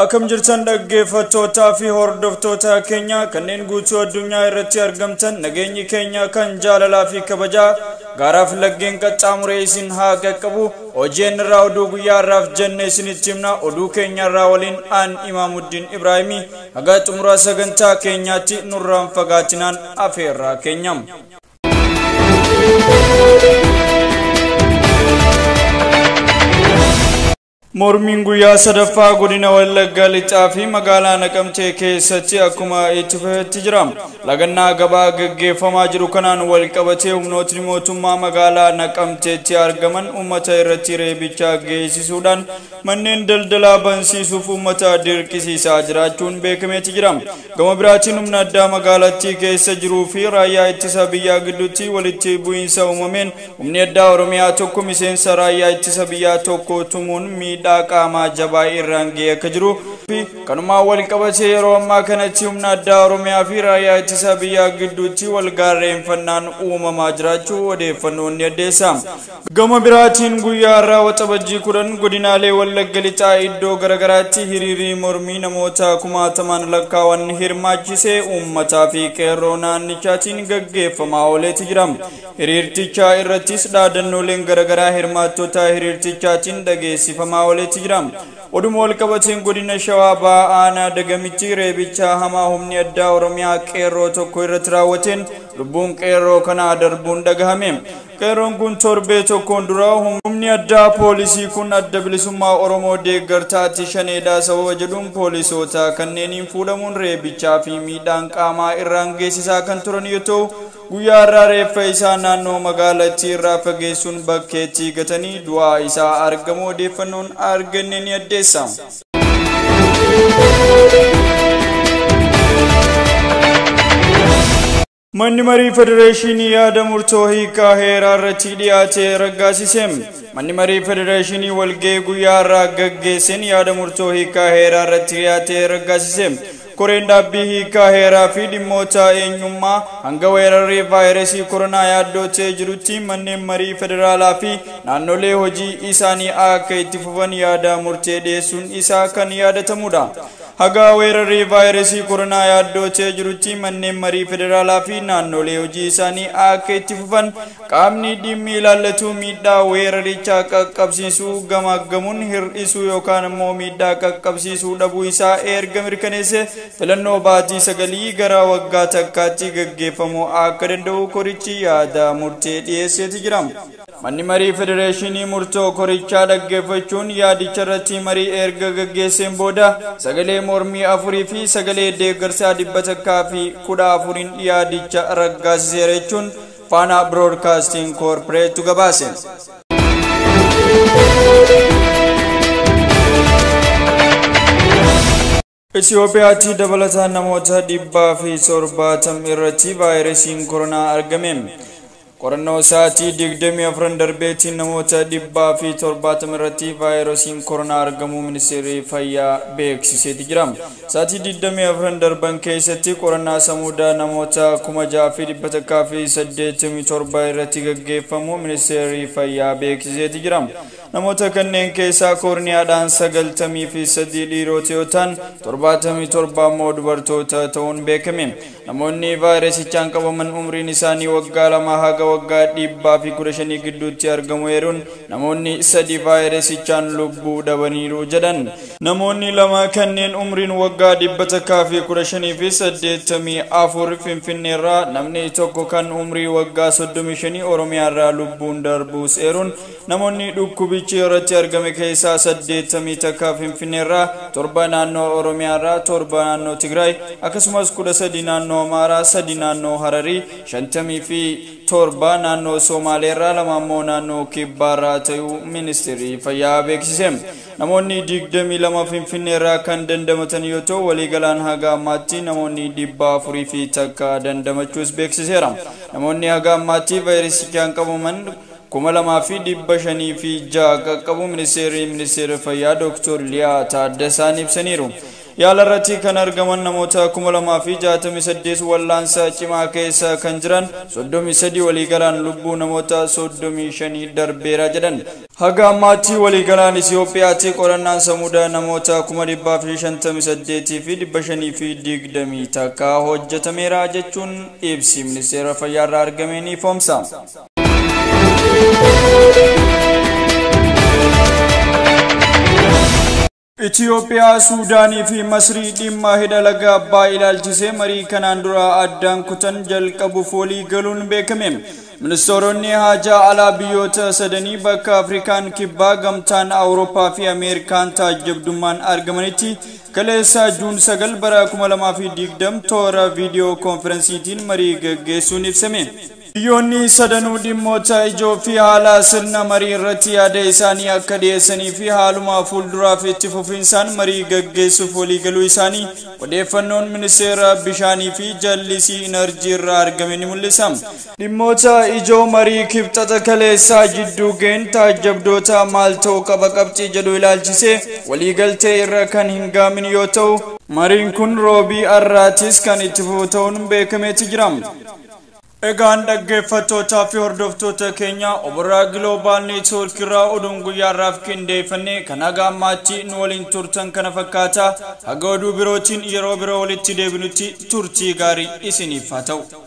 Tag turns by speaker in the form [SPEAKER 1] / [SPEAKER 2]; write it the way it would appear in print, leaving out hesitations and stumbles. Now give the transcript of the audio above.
[SPEAKER 1] Akkam jirtan dhaggeeffattootaa fi hordoftoota keenya kanneen guutuu addunyaa irratti argamtan nageenyi keenya kan jaalalaa fi kabajaa gaaraaf laggeen qaxxaamuree isin haa qaqqabu hojjeen irraa oduu guyyaa irraaf jenne isinitti himna oduu keenya irraa waliin aan Imaamuddin Ibraahimii haga xumura sagantaa keenyaatti nurraan fagaatinaan afeerraa keenyam. Mormiin guyyaa sadaffaa godina Wallaggaa lixaa fi magaalaa Naqamtee keessatti akkuma itti fufetti jira. Lagannaa gabaa gaggeeffamaa jiru kanaan wal qabatee humnootni mootummaa magaalaa Naqamteetti argaman uummata irratti reebicha geessisuudhaan manneen daldalaa bansiisuuf uummata dirqisiisaa jiraachuun beekameeti jira. Gama biraatiin humna addaa magaalattii keessa jiruu fi raayyaa ittisa biyyaa gidduutti walitti bu'iinsa uumameen humni addaa Oromiyaa tokko miseensa raayyaa ittisa biyyaa tokko tumuun qaama jabaa irraan ga'ee akka jiru fi kanuma wal qabatee yeroo ammaa kanatti humna addaa Oromiyaa fi raayyaa ittisa biyyaa gidduutti wal gaarreenfannaan uumamaa jiraachuu odeeffannoonni addeessa. Gama biraatiin guyyaa irraa waxabajjii 10 godinaalee Wallagga lixaa iddoo garagaraatti hiriirii mormii namoota kumaatamaan lakkaawwan hirmaachisee uummataa fi qeerroo naannichaatiin gaggeeffamaa ooleeti jira. Hiriirtichaa irrattis dhaadannooleen garagaraa hirmaattota hiriirtichaatiin dhageessifamaa ooleeti jira. Oduma wal qabateen godina Shawaa Ba'aanaa Dagamitti reebicha hamaa humni addaa Oromiyaa qeerroo tokko irratti raawwateen lubbuun qeerroo kanaa darbuun dhagahame. Qeerroon kun torbee tokkoon dura humni addaa poolisii kun adda bilisummaa Oromoo deeggartaatti shaneedhaa sababa jedhuun poolisoota kanneeniin fuudhamuun reebichaa fi miidhaan qaamaa irraan geessisaa kan turan yoo ta'u guyyaa irraa reeffa isaa naannoo magaalattii irraa fageessuun bakkeetti gatanii du'aa isaa argamu odeeffannoon arganne ni addeessa. Manni marii federeeshinii yaada murtoo hiikaa heeraa irratti dhiyaatee raggaasise. Manni marii federeeshinii walga'ii guyyaa irraa gaggeesseen yaada murtoo hiikaa heeraa irratti dhiyaatee raggaasise. Koreen dhaabbii hiikaa heeraa fi dhimmoota eenyummaa hanga weerarri vaayirasii koronaa yaaddotee jirutti manneen marii federaalaa fi naannolee hojii isaanii akka itti fufan yaada murtee dhiyeessuun isaa kan yaadatamudha. Haga weerarri vaayirasii koronaa yaaddotee jirutti manneen marii federaalaa fi naannolee hojii isaanii akka itti fufan qaamni dhimmi ilaallatu miidhaa weerarichaa qaqqabsiisuu gamaggamuun hir'isuu yookaan immoo miidhaa qaqqabsiisuu dhabuu isaa erga mirkaneesse filannoo baatii 9 gara waggaa takkaatti gaggeeffamuu akka danda'u korichi yaada murtee dhiyeesseeti jira. Manni marii federeeshinii murtoo korichaa dhaggeeffachuun yaadicha irratti marii erga gaggeesseen booda sagalee mormii 4 fi sagalee deeggarsaa 114 yaadicha raggaasiseera jechuun Faana Broadcasting Corporate gabaase. Itoophiyaatti dabalataan namoota 170 irratti vaayirasiin koronaa argame. Qorannoo sa'aatii 24 darbeetiin namoota 170 irratti vaayirasiin koronaa argamuu ministeerri fayyaa beeksiseeti jira. Sa'aatii 24 darban keessatti qorannaa samuudaa namoota 6,187 irratti gaggeeffamuu ministeerri fayyaa beeksiseeti jira. Namoota kanneen keessaa koorniyaadhaan 93 dhiirota yoo ta'an 77 immoo dubartoota ta'uun beekame. Namoonni vaayirasichaan qabaman umriin isaanii waggaa 2 haga waggaa 115 gidduutti argamu yeroon namoonni 3 vaayirasichaan lubbuu dhabaniiru jedhan. Namoonni 2 kanneen umriin waggaa 115 fi 84 Finfinneerraa namni tokko kan umrii waggaa 35 Oromiyaarraa lubbuun darbuus eeruun namoonni dhukkubichi irratti argame keessaa 8 takka Finfinneerraa 7 naannoo Oromiyaarraa 7 naannoo Tigraay akkasumas 13 naannoo Amaaraa 3 naannoo Hararii 50 fi 7 naannoo Somaaleerraa 2 immoo naannoo Kibbaarraa ta'uu ministeerri fayyaa beeksise. Namoonni 22 Finfinneerraa kan dandamatan yoo ta'u waliigalaan haga ammaatti namoonni 400 fi takka dandamachuus beeksiseera. Namoonni haga ammaatti vaayirasichaan qabaman 2,506 qaqqabu ministeerri fayyaa Dr. Liyaa Taaddasaan ibsaniiru. yaalarratti kan argaman namoota 2068 wallaansa cimaa keessa kan jiran 33 waliigalaan lubbuu namoota 35 darbeera jedhan. Haga ammaatti waliigalaan Itoophiyaatti qorannaan samuuda namoota 158 fi 520 takka hojjetameera jechuun ibsi ministeera fayyaarraa argameen ifoomsa. Itoophiyaa, Suudaanii fi Masrii dhimma hidha laga Abbaa ilaalchisee marii kanaan dura addaan kutan jalqabuuf walii galuun beekame. Ministeeronni haajaa alaa biyyoota sadanii bakka Afrikaan kibbaa gamtaan Awurooppaa fi Ameerikaan taajjabdummaan argamanitti kaleessa Juun 9 bara 2020 toora viidiyoo konferensiitiin marii gaggeessuun ibsame. Biyyoonni sadanuu dhimmoota ijoo fi haala sirna marii irratti yaada isaanii akka dhiyeessanii fi haaluma fuulduraaf itti fufinsaan marii gaggeessuuf waliigaluu isaanii odeeffannoon ministeera bishaanii fi jallisii inerjii irraa argame ni mul'isa. Dhimmoota ijoo marii kibxata kaleessaa jidduu ga'een taajjabdoota maal ta'uu qaba qabxii jedhu ilaalchisee waliigaltee irra kan hin gaamin yoo ta'u, mariin kun roobii har'aatis kan itti fufu ta'uun beekameeti jira. Egaan dhaggeeffattootaa fi hordoftoota keenya Obraa Global Network irraa oduun guyyaarraaf qindeeffannee kan haga ammaatti nu waliin turtan kana fakkaata. Haga oduu birootiin yeroo biroo walitti deebinutti turtii gaarii isiniif haa ta'u.